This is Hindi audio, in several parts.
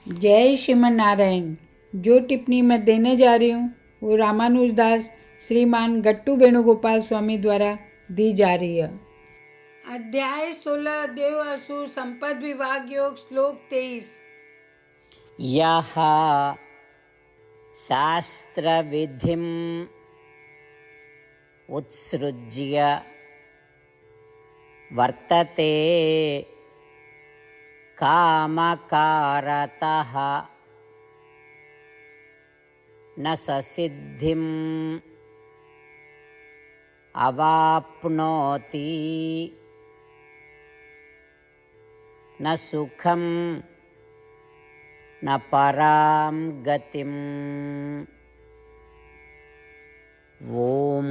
जय श्रीमन नारायण। जो टिप्पणी मैं देने जा रही हूँ वो रामानुजदास श्रीमान गट्टू वेणुगोपाल स्वामी द्वारा दी जा रही है। अध्याय 16 देव असुर संपद विभाग योग श्लोक 23। यः शास्त्रविधिम् उत्सृज्य वर्तते कामकारतः न स सिद्धिम् अवाप्नोति न सुखं न परां गतिम्। ओम।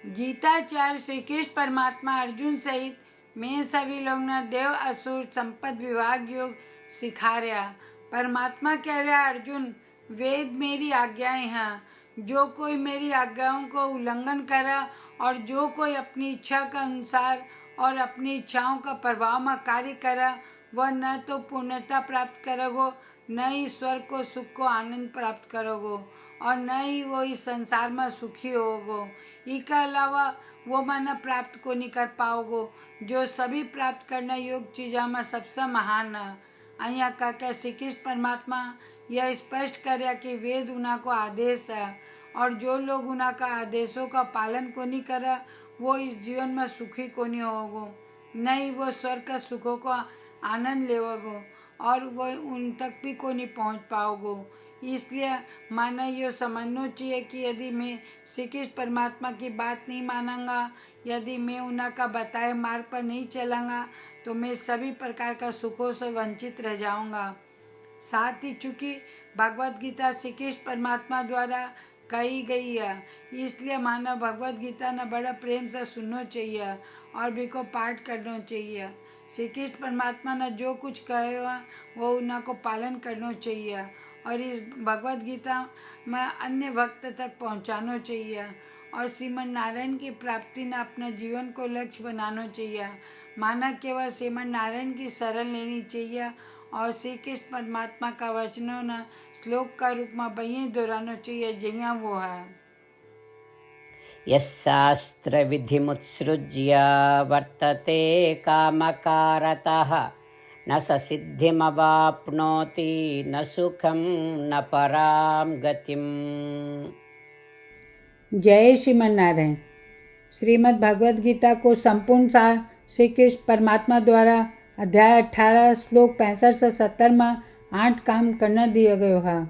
गीताचार्य श्री कृष्ण परमात्मा अर्जुन सहित मैं सभी लोग न देव असुर संपद विभाग योग सिखा रहा। परमात्मा कह रहा अर्जुन, वेद मेरी आज्ञाएं हैं। जो कोई मेरी आज्ञाओं को उल्लंघन करा और जो कोई अपनी इच्छा के अनुसार और अपनी इच्छाओं का प्रभाव में कार्य करा, वह न तो पूर्णता प्राप्त करोगो, न ही ईश्वर को सुख को आनंद प्राप्त करोगो और न ही वो इस संसार में सुखी होगो। इसके अलावा वो मन प्राप्त को नहीं कर पाओगो जो सभी प्राप्त करने योग्य चीज़ों में सबसे महान है। अहियाँ कहकर श्री कृष्ण परमात्मा यह स्पष्ट करे कि वेद उन्हा को आदेश है और जो लोग उन्हा का आदेशों का पालन को नहीं करे वो इस जीवन में सुखी को नहीं होगो, न ही वो स्वर्ग का सुखों को आनंद लेवगो और वो उन तक भी को नहीं पहुँच पाओगो। इसलिए माना ये समझना चाहिए कि यदि मैं श्री कृष्ण परमात्मा की बात नहीं मानूंगा, यदि मैं उन्हा का बताए मार्ग पर नहीं चलूँगा तो मैं सभी प्रकार का सुखों से वंचित रह जाऊँगा। साथ ही चूँकि भगवत गीता श्री कृष्ण परमात्मा द्वारा कही गई है, इसलिए मानव भगवत गीता ने बड़ा प्रेम से सुनना चाहिए और भी को पाठ करना चाहिए। श्री कृष्ण परमात्मा ने जो कुछ कहे वो उन्हा को पालन करना चाहिए और इस भगवत गीता में अन्य भक्त तक पहुंचाना चाहिए और श्रीमन नारायण की प्राप्ति ने अपने जीवन को लक्ष्य बनाना चाहिए। माना केवल श्रीमन नारायण की शरण लेनी चाहिए और श्री कृष्ण परमात्मा का वचनों ने श्लोक का रूप में वहीं दोहराना चाहिए जहाँ वो है। यशास्त्रविधिमुत्सृज्य वर्तते कामकारतः न स सिद्धिमवाप्नोति न सुखं न परां गतिम्। जय श्रीमन नारायण। श्रीमद् भगवद गीता को संपूर्ण सार श्री कृष्ण परमात्मा द्वारा अध्याय 18 श्लोक 65 से 70 में 8 काम करना दिया गया है।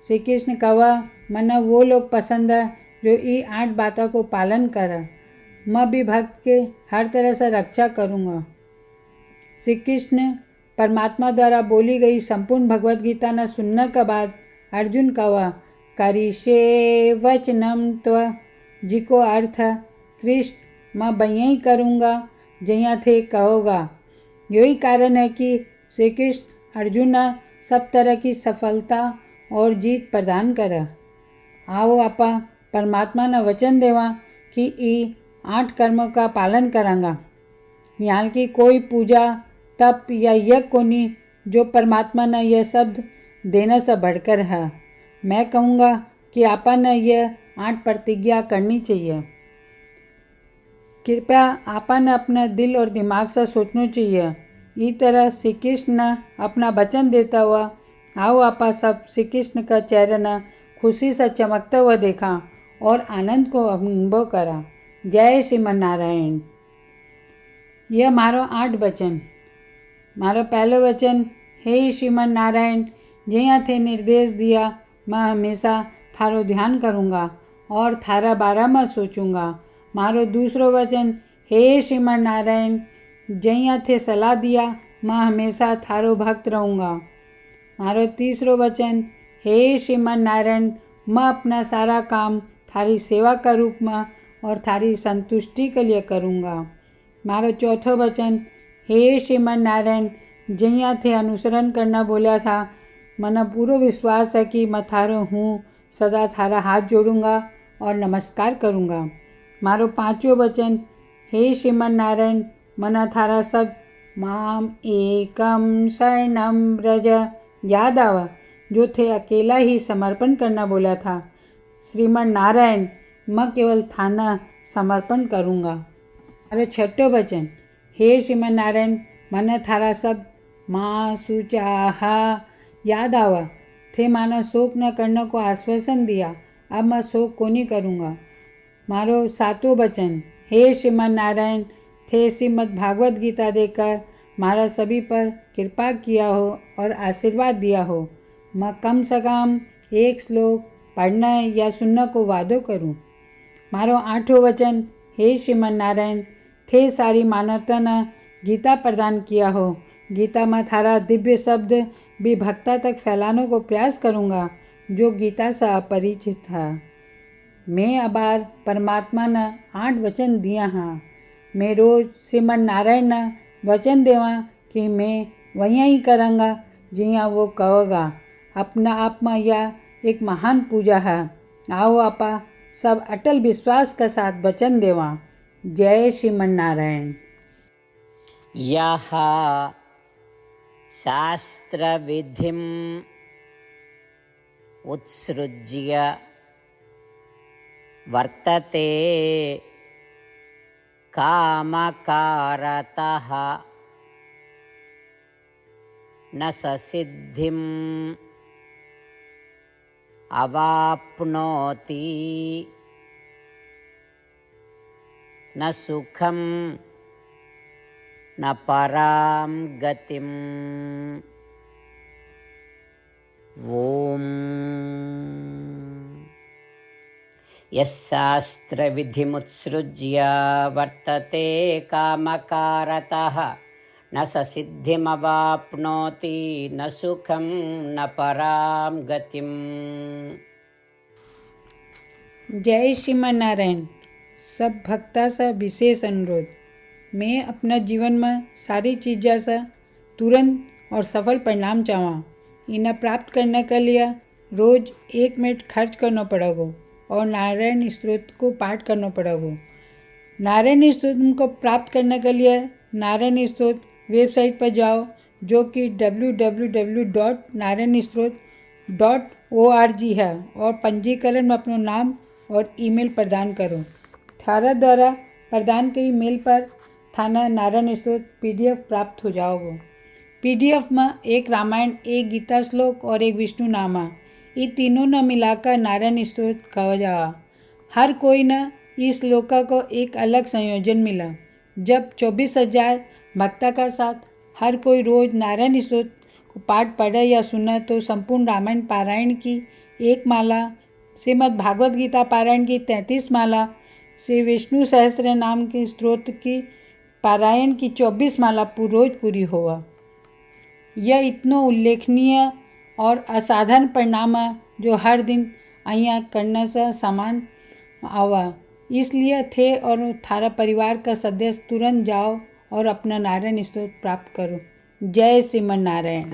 श्री कृष्ण कहा, मन वो लोग पसंद है जो ये 8 बातों को पालन करे। मैं भी भक्त के हर तरह से रक्षा करूँगा। श्री कृष्ण परमात्मा द्वारा बोली गई संपूर्ण भगवद गीता ने सुनने के बाद अर्जुन कहा, करिष्ये वचनम त्व, जिको अर्थ है कृष्ण मैं वही करूँगा जहाँ थे कहोगा। यही कारण है कि श्री कृष्ण अर्जुन सब तरह की सफलता और जीत प्रदान करे। आओ आपा परमात्मा ने वचन देवा कि ये 8 कर्मों का पालन करांगा। यहाँ की कोई पूजा तप या यज्ञ को नहीं जो परमात्मा ने यह शब्द देने से बढ़कर है। मैं कहूँगा कि आपा ने यह 8 प्रतिज्ञा करनी चाहिए। कृपया आपा ने अपने दिल और दिमाग से सोचना चाहिए। इस तरह श्री कृष्ण ने अपना वचन देता हुआ आओ आपा सब श्री कृष्ण का चेहरा ने खुशी से चमकता हुआ देखा और आनंद को अनुभव करा। जय श्रीमन नारायण। यह मारो 8 वचन। मारो पहलो वचन, हे श्रीमन नारायण, जहाँ थे निर्देश दिया मैं हमेशा थारो ध्यान करूँगा और थारा बारे में सोचूंगा। मारो दूसरो वचन, हे श्रीमन नारायण, जहाँ थे सलाह दिया मैं हमेशा थारो भक्त रहूँगा। मारो तीसरो वचन, हे श्रीमन नारायण, मैं अपना सारा काम थारी सेवा का रूप में और थारी संतुष्टि के लिए करूँगा। मारो चौथो वचन, हे श्रीमन नारायण, जहाँ थे अनुसरण करना बोला था, मना पूरा विश्वास है कि मैं थारो हूँ, सदा थारा हाथ जोड़ूंगा और नमस्कार करूँगा। मारो 5वां वचन, हे श्रीमन नारायण, मना थारा सब माम एकम शरणम व्रज। याद आवा जो थे अकेला ही समर्पण करना बोला था। श्रीमन नारायण मैं केवल थाना समर्पण करूँगा। अरे छठो वचन, हे श्रीमन नारायण मन थारा सब माँ सुचाहा। याद आवा थे माना शोक न करने को आश्वासन दिया, अब मैं शोक को नहीं करूँगा। मारो सातों वचन, हे श्रीमन नारायण थे श्रीमद् भागवत गीता देकर मारा सभी पर कृपा किया हो और आशीर्वाद दिया हो। मैं कम से कम एक श्लोक पढ़ना या सुनने को वादो करूं। मारो आठों वचन, हे श्रीमन नारायण थे सारी मानवता ने गीता प्रदान किया हो। गीता में थारा दिव्य शब्द भी भक्ता तक फैलाने को प्रयास करूँगा जो गीता से अपरिचित था। मैं अबार परमात्मा ने 8 वचन दिया हाँ। मैं रोज श्रीमन नारायण ने वचन देवा कि मैं वहीं ही करूँगा जिया वो कहोगा। अपना आप में यह एक महान पूजा है। आओ आपा सब अटल विश्वास के साथ वचन देवा। जय श्रीमन नारायण। यः शास्त्रविधिम् उत्सृज्य वर्तते कामकारतः न स सिद्धिम् अवाप्नोति न सुखं न परां गतिम्। ॐ यशास्त्रविधिमुत्सृज्य वर्तते कामकारतः न स सिद्धिमवाप्नोति न सुखं न परां गतिम्। जय श्रीमन नारायण। सब भक्ता से विशेष अनुरोध, मैं अपना जीवन में सारी चीज़ों से तुरंत और सफल परिणाम चाहूँ। इन्हें प्राप्त करने के लिए रोज़ 1 मिनट खर्च करना पड़ेगा और नारायण स्तोत्र को पाठ करना पड़ेगा। नारायण स्तोत्र को प्राप्त करने के लिए नारायण स्तोत्र वेबसाइट पर जाओ जो कि www.narayanstotr.org है और पंजीकरण में अपना नाम और ईमेल प्रदान करो। थारा द्वारा प्रदान के ईमेल पर थाना नारायण स्तोत्र PDF प्राप्त हो जाओगे। PDF में एक रामायण, एक गीता श्लोक और एक विष्णु नामा, ये तीनों न मिलाकर नारायण स्तोत्र कहा जा। हर कोई न इस श्लोक को एक अलग संयोजन मिला। जब 24,000 भक्ता का साथ हर कोई रोज नारायण स्तोत्र को पाठ पढ़े या सुने तो संपूर्ण रामायण पारायण की 1 माला, श्रीमद् भागवत गीता पारायण की 33 माला, श्री विष्णु सहस्त्र नाम के स्तोत्र की पारायण की 24 माला रोज पूरी हुआ। यह इतना उल्लेखनीय और असाधारण परिणाम है जो हर दिन अहियाँ करने से समान आवा। इसलिए थे और थारा परिवार का सदस्य तुरंत जाओ और अपना नारायण स्तोत्र प्राप्त करो। जय श्रीमन नारायण।